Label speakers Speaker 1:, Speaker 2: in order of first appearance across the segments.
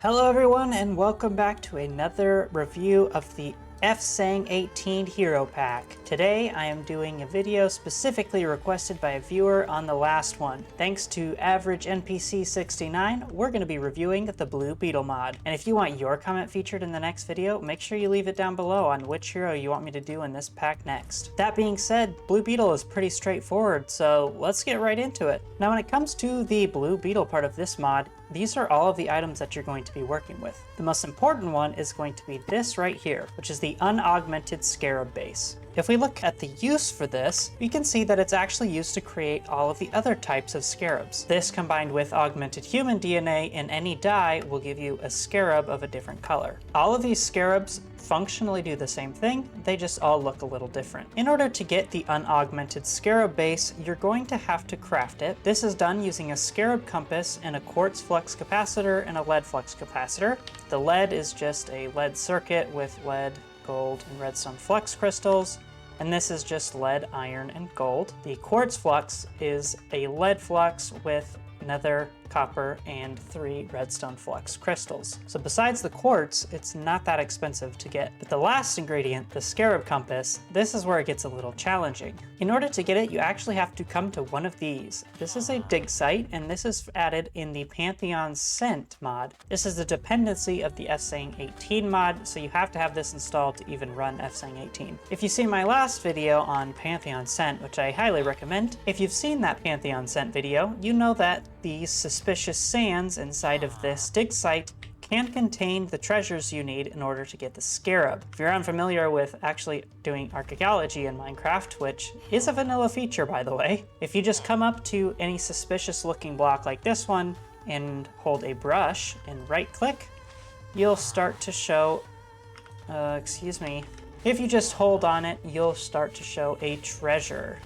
Speaker 1: Hello everyone and welcome back to another review of the FSang18 Heropack. Today I am doing a video specifically requested by a viewer on the last one. Thanks to Average NPC 69, we're going to be reviewing the Blue Beetle mod. And if you want your comment featured in the next video, make sure you leave it down below on which hero you want me to do in this pack next. That being said, Blue Beetle is pretty straightforward, so let's get right into it. Now when it comes to the Blue Beetle part of this mod, these are all of the items that you're going to be working with. The most important one is going to be this right here, which is the unaugmented scarab base. If we look at the use for this, we can see that it's actually used to create all of the other types of scarabs. This combined with augmented human DNA in any dye will give you a scarab of a different color. All of these scarabs functionally do the same thing, they just all look a little different. In order to get the unaugmented scarab base, you're going to have to craft it. This is done using a scarab compass and a quartz flux capacitor and a lead flux capacitor. The lead is just a lead circuit with lead, gold, and redstone flux crystals, and this is just lead, iron, and gold. The quartz flux is a lead flux with nether, copper, and 3 redstone flux crystals. So besides the quartz, it's not that expensive to get. But the last ingredient, the scarab compass, this is where it gets a little challenging. In order to get it, you actually have to come to one of these. This is a dig site, and this is added in the PantheonSent mod. This is a dependency of the FSang18 mod, so you have to have this installed to even run FSang18. If you've seen my last video on PantheonSent, which I highly recommend, if you've seen that PantheonSent video, you know that these suspicious sands inside of this dig site can contain the treasures you need in order to get the scarab. If you're unfamiliar with actually doing archaeology in Minecraft, which is a vanilla feature by the way, if you just come up to any suspicious looking block like this one and hold a brush and right click, you'll start to show, if you just hold on it, you'll start to show a treasure.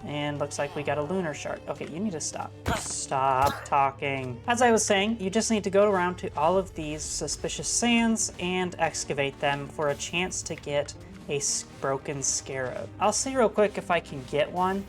Speaker 1: And looks like we got a lunar shard. Okay, you need to stop. Stop talking. As I was saying, you just need to go around to all of these suspicious sands and excavate them for a chance to get a broken scarab. I'll see real quick if I can get one.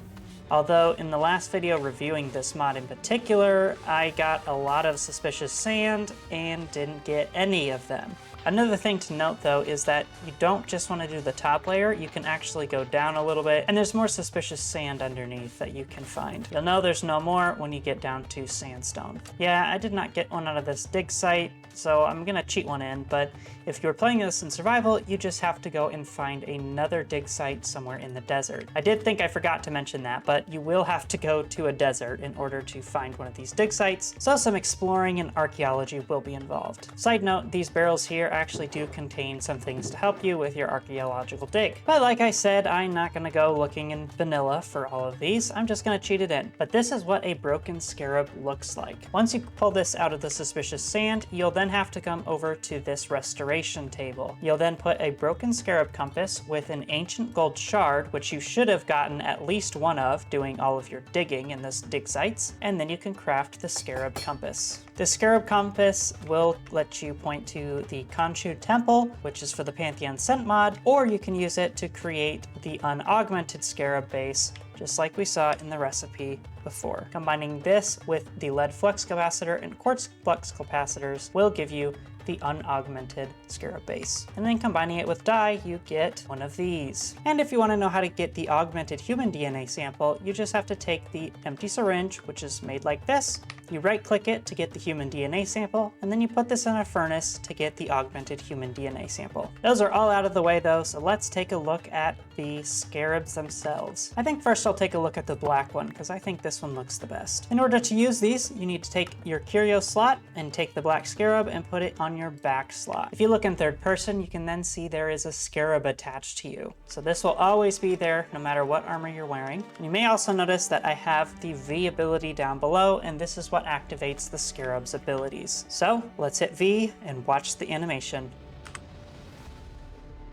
Speaker 1: Although in the last video reviewing this mod in particular, I got a lot of suspicious sand and didn't get any of them. Another thing to note though is that you don't just want to do the top layer, you can actually go down a little bit and there's more suspicious sand underneath that you can find. You'll know there's no more when you get down to sandstone. Yeah, I did not get one out of this dig site, so I'm gonna cheat one in, but if you're playing this in survival, you just have to go and find another dig site somewhere in the desert. I did think I forgot to mention that, but you will have to go to a desert in order to find one of these dig sites, so some exploring and archaeology will be involved. Side note, these barrels here actually do contain some things to help you with your archaeological dig. But like I said, I'm not gonna go looking in vanilla for all of these, I'm just gonna cheat it in. But this is what a broken scarab looks like. Once you pull this out of the suspicious sand, you'll then have to come over to this restoration table. You'll then put a broken scarab compass with an ancient gold shard, which you should have gotten at least one of doing all of your digging in this dig sites, and then you can craft the scarab compass. The scarab compass will let you point to the Khonshu Temple, which is for the PantheonSent mod, or you can use it to create the unaugmented scarab base, just like we saw in the recipe before. Combining this with the lead flux capacitor and quartz flux capacitors will give you the unaugmented scarab base. And then combining it with dye, you get one of these. And if you want to know how to get the augmented human DNA sample, you just have to take the empty syringe, which is made like this, you right click it to get the human DNA sample, and then you put this in a furnace to get the augmented human DNA sample. Those are all out of the way though, so let's take a look at the scarabs themselves. I think first I'll take a look at the black one, because I think this one looks the best. In order to use these, you need to take your Curios slot and take the black scarab and put it on your back slot. If you look in third person, you can then see there is a scarab attached to you. So this will always be there no matter what armor you're wearing. And you may also notice that I have the V ability down below, and this is what activates the scarab's abilities. So let's hit V and watch the animation.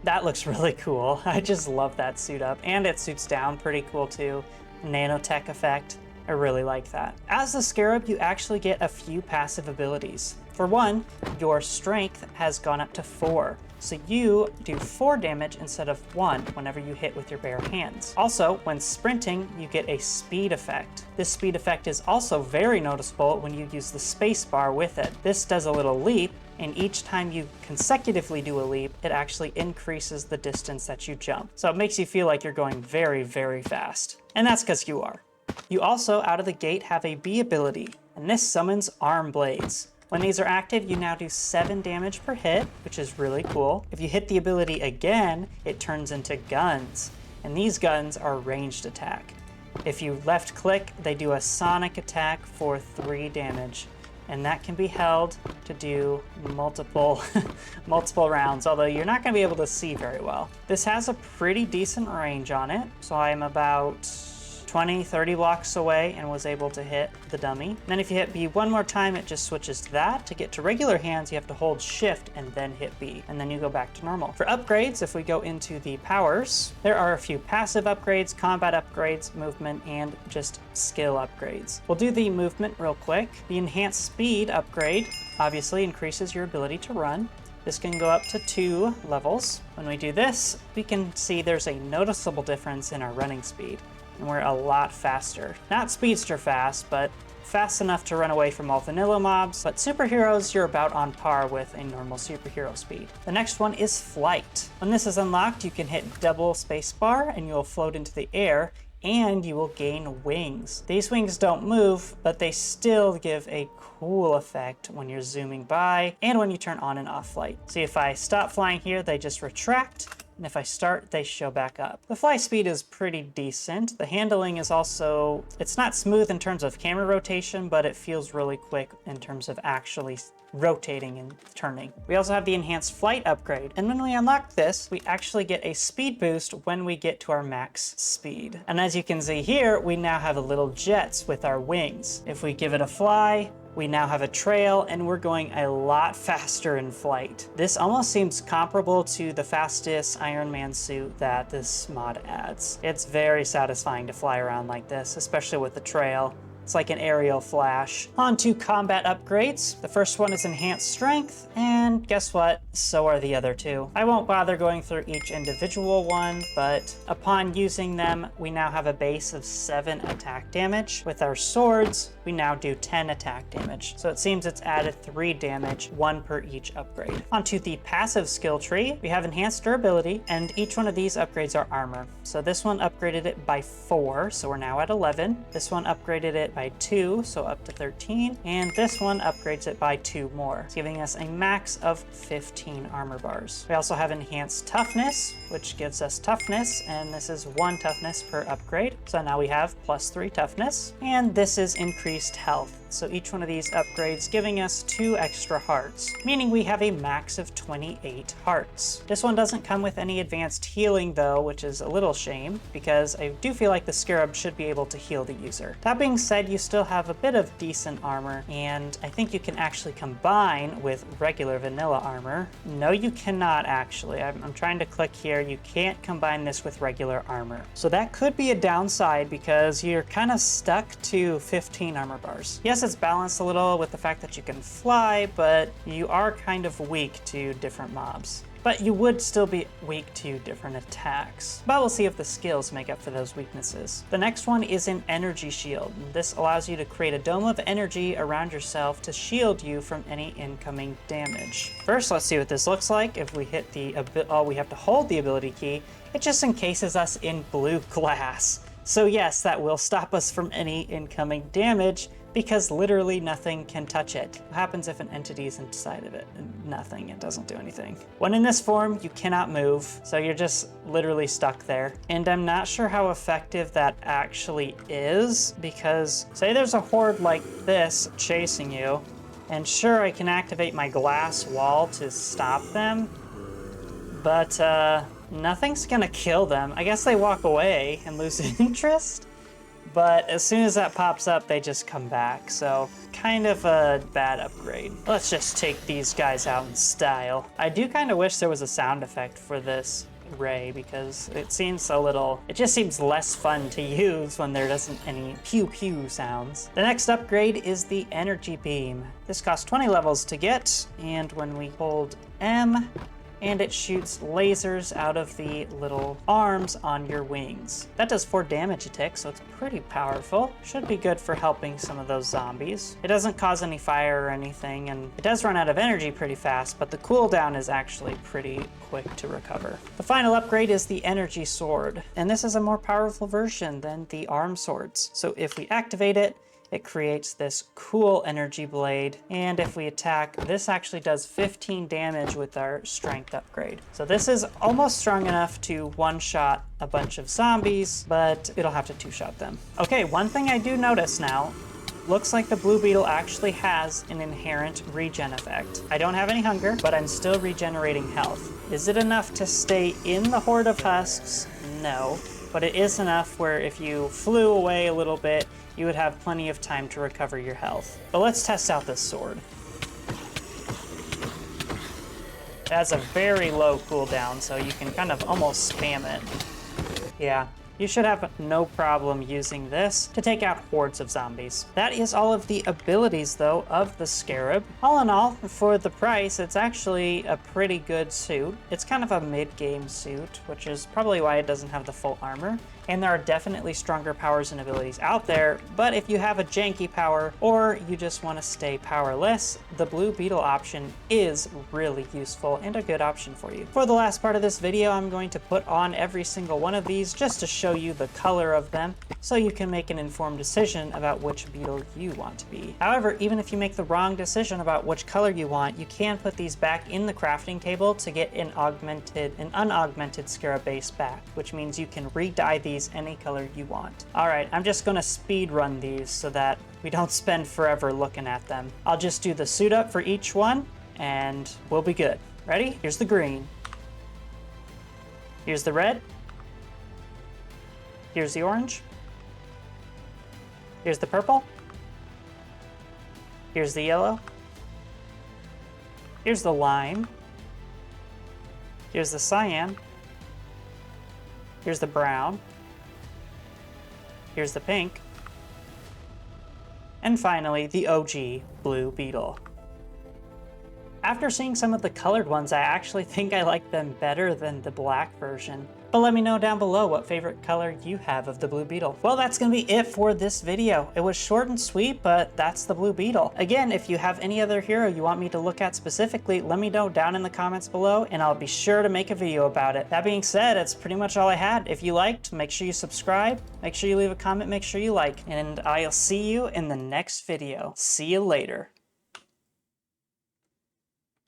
Speaker 1: That looks really cool. I just love that suit up, and it suits down pretty cool too. Nanotech effect. I really like that. As the scarab, you actually get a few passive abilities. For one, your strength has gone up to 4. so you do 4 damage instead of 1 whenever you hit with your bare hands. Also, when sprinting, you get a speed effect. This speed effect is also very noticeable when you use the space bar with it. This does a little leap, and each time you consecutively do a leap, it actually increases the distance that you jump. So it makes you feel like you're going very, very fast. And that's because you are. You also, out of the gate, have a B ability, and this summons arm blades. When these are active, you now do 7 damage per hit, which is really cool. If you hit the ability again, it turns into guns, and these guns are ranged attack. If you left click, they do a sonic attack for 3 damage, and that can be held to do multiple rounds, although you're not gonna be able to see very well. This has a pretty decent range on it, so I'm about 20, 30 blocks away and was able to hit the dummy. And then if you hit B one more time, it just switches to that. To get to regular hands, you have to hold shift and then hit B, and then you go back to normal. For upgrades, if we go into the powers, there are a few passive upgrades, combat upgrades, movement, and just skill upgrades. We'll do the movement real quick. The enhanced speed upgrade obviously increases your ability to run. This can go up to 2 levels. When we do this, we can see there's a noticeable difference in our running speed, and we're a lot faster. Not speedster fast, but fast enough to run away from all vanilla mobs, but superheroes, you're about on par with a normal superhero speed. The next one is flight. When this is unlocked, you can hit double spacebar and you'll float into the air, and you will gain wings. These wings don't move, but they still give a cool effect when you're zooming by and when you turn on and off flight. See, if I stop flying here, they just retract, and if I start, they show back up. The fly speed is pretty decent. The handling is also, it's not smooth in terms of camera rotation, but it feels really quick in terms of actually rotating and turning. We also have the enhanced flight upgrade, and when we unlock this, we actually get a speed boost when we get to our max speed. And as you can see here, we now have a little jets with our wings. If we give it a fly, we now have a trail, and we're going a lot faster in flight. This almost seems comparable to the fastest Iron Man suit that this mod adds. It's very satisfying to fly around like this, especially with the trail. It's like an aerial flash. On to combat upgrades. The first one is enhanced strength, and guess what? So are the other 2. I won't bother going through each individual one, but upon using them, we now have a base of 7 attack damage. With our swords, we now do 10 attack damage. So it seems it's added 3 damage, 1 per each upgrade. Onto the passive skill tree, we have enhanced durability, and each one of these upgrades are armor. So this one upgraded it by 4, so we're now at 11. This one upgraded it by 2, so up to 13. And this one upgrades it by 2 more, giving us a max of 15 armor bars. We also have enhanced toughness, which gives us toughness, and this is 1 toughness per upgrade. So now we have +3 toughness, and this is increased health. So each one of these upgrades giving us 2 extra hearts, meaning we have a max of 28 hearts. This one doesn't come with any advanced healing though, which is a little shame, because I do feel like the scarab should be able to heal the user. That being said, you still have a bit of decent armor, and I think you can actually combine with regular vanilla armor. No, you cannot actually. I'm trying to click here. You can't combine this with regular armor. So that could be a downside because you're kind of stuck to 15 armor bars. Yes, it's balanced a little with the fact that you can fly, but you are kind of weak to different mobs. But you would still be weak to different attacks. But we'll see if the skills make up for those weaknesses. The next one is an energy shield. This allows you to create a dome of energy around yourself to shield you from any incoming damage. First, let's see what this looks like. If we hit the, we have to hold the ability key. It just encases us in blue glass. So yes, that will stop us from any incoming damage, because literally nothing can touch it. What happens if an entity is inside of it? Nothing, it doesn't do anything. When in this form, you cannot move, so you're just literally stuck there. And I'm not sure how effective that actually is, because say there's a horde like this chasing you, and sure, I can activate my glass wall to stop them, but nothing's gonna kill them. I guess they walk away and lose interest. But as soon as that pops up, they just come back, so kind of a bad upgrade. Let's just take these guys out in style. I do kind of wish there was a sound effect for this ray, because it seems a little, it just seems less fun to use when there isn't any pew pew sounds. The next upgrade is the energy beam. This costs 20 levels to get, and when we hold M, and it shoots lasers out of the little arms on your wings. That does 4 damage a tick, so it's pretty powerful. Should be good for helping some of those zombies. It doesn't cause any fire or anything, and it does run out of energy pretty fast, but the cooldown is actually pretty quick to recover. The final upgrade is the energy sword, and this is a more powerful version than the arm swords. So if we activate it, it creates this cool energy blade, and if we attack, this actually does 15 damage with our strength upgrade. So this is almost strong enough to one-shot a bunch of zombies, but it'll have to two-shot them. Okay, one thing I do notice now, looks like the Blue Beetle actually has an inherent regen effect. I don't have any hunger, but I'm still regenerating health. Is it enough to stay in the horde of husks? No, but it is enough where if you flew away a little bit, you would have plenty of time to recover your health. But let's test out this sword. It has a very low cooldown, so you can kind of almost spam it. Yeah, you should have no problem using this to take out hordes of zombies. That is all of the abilities, though, of the Scarab. All in all, for the price, it's actually a pretty good suit. It's kind of a mid-game suit, which is probably why it doesn't have the full armor. And there are definitely stronger powers and abilities out there, but if you have a janky power or you just want to stay powerless, the Blue Beetle option is really useful and a good option for you. For the last part of this video, I'm going to put on every single one of these just to show you the color of them so you can make an informed decision about which beetle you want to be. However, even if you make the wrong decision about which color you want, you can put these back in the crafting table to get an unaugmented Scarab base back, which means you can re-dye these any color you want. All right, I'm just gonna speed run these so that we don't spend forever looking at them. I'll just do the suit up for each one and we'll be good. Ready? Here's the green. Here's the red. Here's the orange. Here's the purple. Here's the yellow. Here's the lime. Here's the cyan. Here's the brown. Here's the pink. And finally, the OG Blue Beetle. After seeing some of the colored ones, I actually think I like them better than the black version. But let me know down below what favorite color you have of the Blue Beetle. Well, that's gonna be it for this video. It was short and sweet, but that's the Blue Beetle. Again, if you have any other hero you want me to look at specifically, let me know down in the comments below and I'll be sure to make a video about it. That being said, that's pretty much all I had. If you liked, make sure you subscribe, make sure you leave a comment, make sure you like, and I'll see you in the next video. See you later.